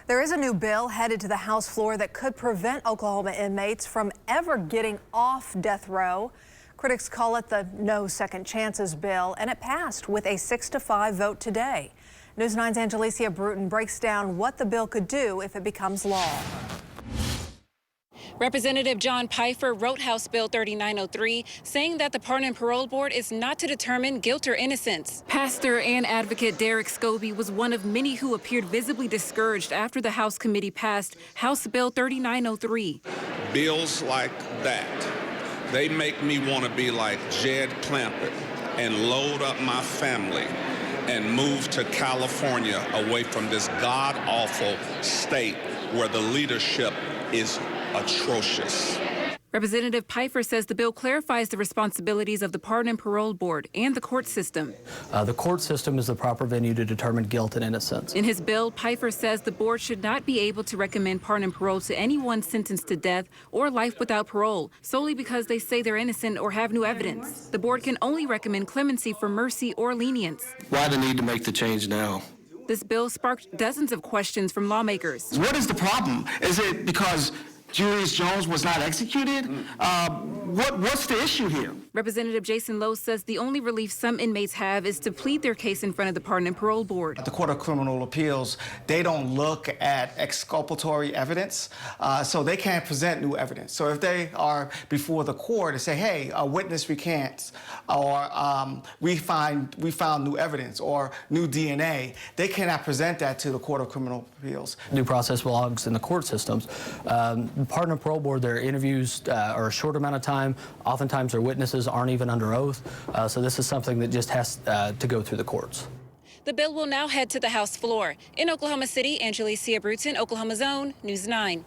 There is a new bill headed to the House floor that could prevent Oklahoma inmates from ever getting off death row. Critics call it the No Second Chances bill, and it passed with a 6-5 vote today. News 9's Angelicia Bruton breaks down what the bill could do if it becomes law. Representative John Pfeiffer wrote House Bill 3903, saying that the Pardon and Parole Board is not to determine guilt or innocence. Pastor and advocate Derek Scobie was one of many who appeared visibly discouraged after the House committee passed House Bill 3903. Bills like that, they make me want to be like Jed Clampett and load up my family and move to California away from this god-awful state where the leadership is atrocious. Representative Pfeiffer says the bill clarifies the responsibilities of the Pardon and Parole Board and the court system. The court system is the proper venue to determine guilt and innocence. In his bill, Pfeiffer says the board should not be able to recommend pardon and parole to anyone sentenced to death or life without parole solely because they say they're innocent or have new evidence. The board can only recommend clemency for mercy or lenience. Why the need to make the change now? This bill sparked dozens of questions from lawmakers. What is the problem? Is it because Julius Jones was not executed? What's the issue here? Representative Jason Lowe says the only relief some inmates have is to plead their case in front of the Pardon and Parole Board. The Court of Criminal Appeals, they don't look at exculpatory evidence, so they can't present new evidence. So if they are before the court and say, hey, a witness recants, or we found new evidence or new DNA, they cannot present that to the Court of Criminal Appeals. Due process belongs in the court systems. The Pardon and Parole Board, their interviews are a short amount of time. Oftentimes their witnesses aren't even under oath. So this is something that just has to go through the courts. The bill will now head to the House floor. In Oklahoma City, Angelicia Bruton, Oklahoma's Own, News 9.